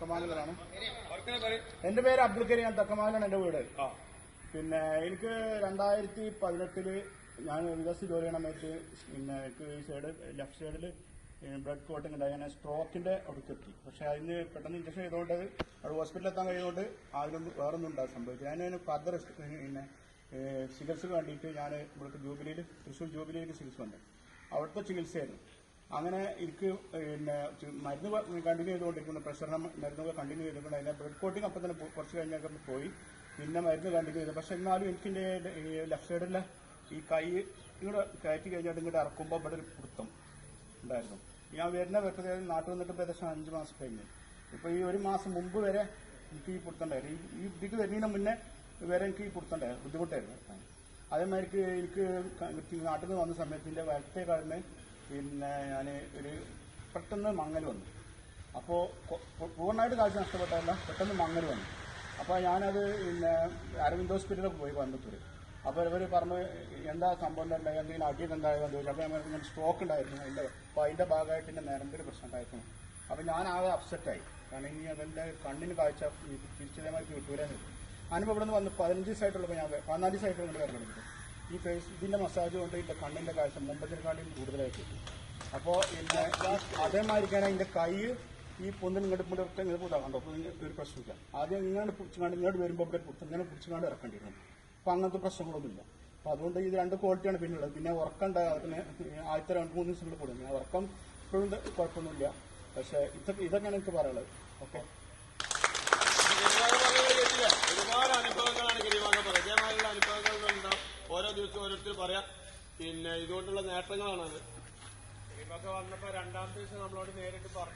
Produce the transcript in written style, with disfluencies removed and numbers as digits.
തക്കമാലിലാണ്. എന്റെ പേര് അബ്ദുൽ കരീം. തക്കമാലാണ് എന്റെ വീട്. പിന്നെ എനിക്ക് 2018 ഞാൻ വിദേശത്ത് ജോലി ചെയ്യണമായിട്ട് പിന്നെ എനിക്ക് ഈ സൈഡ് ലെഫ്റ്റ് സൈഡിൽ ബ്ലഡ് ക്ലോട്ടിങ് ഉണ്ടായി. ഞാൻ സ്ട്രോക്കിന്റെ അടുത്ത് എത്തി. പക്ഷെ അതിന് പെട്ടെന്ന് ഇഞ്ചക്ഷൻ ചെയ്തുകൊണ്ട് അവിടെ ഹോസ്പിറ്റലിൽ എത്താൻ കഴിയുകൊണ്ട് അതിനൊന്നും വേറൊന്നും ഉണ്ടാകാൻ സംഭവിച്ചു. ഞാൻ ഫർദർ പിന്നെ ചികിത്സക്ക് വേണ്ടിയിട്ട് ഞാൻ ഇവിടുത്തെ ജൂബിലിയിൽ തൃശ്ശൂർ ജൂബിലിയിൽ ചികിത്സ ഉണ്ട്. അവിടുത്തെ ചികിത്സയായിരുന്നു. അങ്ങനെ എനിക്ക് പിന്നെ മരുന്ന് കണ്ടിന്യൂ ചെയ്തുകൊണ്ടിരിക്കുന്നു. പ്രഷറിന് മരുന്നൊക്കെ കണ്ടിന്യൂ ചെയ്തുകൊണ്ട് അതിന്റെ ബ്ലഡ് ക്ലോട്ടിങ് അപ്പം തന്നെ കുറച്ച് കഴിഞ്ഞൊക്കെ പോയി. പിന്നെ മരുന്ന് കണ്ടിന്യൂ ചെയ്തു. പക്ഷെ എന്നാലും എനിക്ക് ലെഫ്റ്റ് സൈഡിലെ ഈ കൈ ഇങ്ങോട്ട് കയറ്റി കഴിഞ്ഞിട്ട് ഇങ്ങോട്ട് ഇറക്കുമ്പോൾ ഇവിടെ ഒരു പിടുത്തം ഉണ്ടായിരുന്നു. ഞാൻ വരുന്ന വ്യക്തി നാട്ടിൽ വന്നിട്ട് ഏകദേശം 5 മാസം കഴിഞ്ഞു. ഇപ്പൊ ഈ 1 മാസം മുമ്പ് വരെ എനിക്ക് ഈ പിടുത്തുണ്ടായിരുന്നു. ഈ ഇതിക്ക് വരുന്നതിന് മുന്നേ വരെ എനിക്ക് ഈ പിടുത്തുണ്ടായിരുന്നു, ബുദ്ധിമുട്ടായിരുന്നു. അതേമാതിരി എനിക്ക് നാട്ടിൽ നിന്ന് വന്ന സമയത്ത് എൻ്റെ വലത്തെ കാലിന് പിന്നെ ഞാൻ ഒരു പെട്ടെന്ന് മങ്ങൽ വന്നു. അപ്പോൾ പൂർണ്ണമായിട്ട് കാഴ്ച നഷ്ടപ്പെട്ടതല്ല, പെട്ടെന്ന് മങ്ങൽ വന്നു. അപ്പോൾ ഞാനത് പിന്നെ അരവിന്ദ് ഹോസ്പിറ്റലിലൊക്കെ പോയി കോയമ്പത്തൂർ. അപ്പോൾ ഇവർ പറഞ്ഞു എന്താ സംഭവം ഉണ്ടായി, എന്തെങ്കിലും അടിയൊക്കെ ഉണ്ടായതെന്ന് ചോദിച്ചു. അപ്പോൾ ഞാൻ സ്ട്രോക്ക് ഉണ്ടായിരുന്നു അപ്പോൾ അതിൻ്റെ ഭാഗമായിട്ട് എൻ്റെ നരമ്പിന് പ്രശ്നം ഉണ്ടായിരുന്നു. അപ്പോൾ ഞാൻ ആകെ അപ്സെറ്റായി. കാരണം ഇനി അവൻ്റെ കണ്ണിന് കാഴ്ച തിരിച്ചതേമാതിരി കിട്ടൂലെന്ന്. ഞാനിപ്പോൾ ഇവിടെ നിന്ന് വന്ന് 15 ദിവസമായിട്ടുള്ളപ്പോൾ ഞാൻ 14 ദിവസമായിട്ടുള്ള ഇങ്ങോട്ട് വരണമെങ്കിൽ ഈ ഫേസ് ഇതിൻ്റെ മസാജ് കൊണ്ട് എൻ്റെ കണ്ണിൻ്റെ കാഴ്ച മുമ്പത്തിനെക്കാളും കൂടുതലായിട്ട് കിട്ടും. അപ്പോൾ പിന്നെ അതേമാതിരിക്കാണ് എൻ്റെ കൈ ഈ പൊന്നിന് ഇങ്ങോട്ട് ഇങ്ങോട്ട് ഇങ്ങനെ കണ്ടോ ഒരു പ്രശ്നമില്ല. ആദ്യം ഇങ്ങനെ പിടിച്ചുകൊണ്ട് ഇങ്ങോട്ട് വരുമ്പോൾ ഇവിടെ ഇങ്ങനെ പിടിച്ചുകൊണ്ട് ഇറക്കേണ്ടിയിരുന്നു. അപ്പം അങ്ങനത്തെ പ്രശ്നങ്ങളൊന്നുമില്ല. അപ്പം അതുകൊണ്ട് ഇത് 2 ക്വാളിറ്റിയാണ് പിന്നുള്ളത്. പിന്നെ ഉറക്കം ഉണ്ടാകുന്ന ആദ്യത്തെ 2-3 ദിവസങ്ങളിൽ കൂടുന്നു. ഉറക്കം ഇപ്പോഴും കുഴപ്പമൊന്നുമില്ല. പക്ഷെ ഇതൊക്കെയാണ് എനിക്ക് പറയാനുള്ളത്. ഓക്കെ, ഒരുപാട് അനുഭവങ്ങളാണ് ഗിരിമാർഗം പറയുന്നത്. ഇതേമാതിരിയുള്ള അനുഭവങ്ങളുണ്ടാവും. ഓരോ ദിവസവും ഓരോരുത്തർ പറയാം. പിന്നെ ഇതുകൊണ്ടുള്ള നേട്ടങ്ങളാണത്. ഗിരിമാർഗം വന്നപ്പോൾ 2-ാമത്തെ ദിവസം നമ്മളോട് നേരിട്ട് പറഞ്ഞു.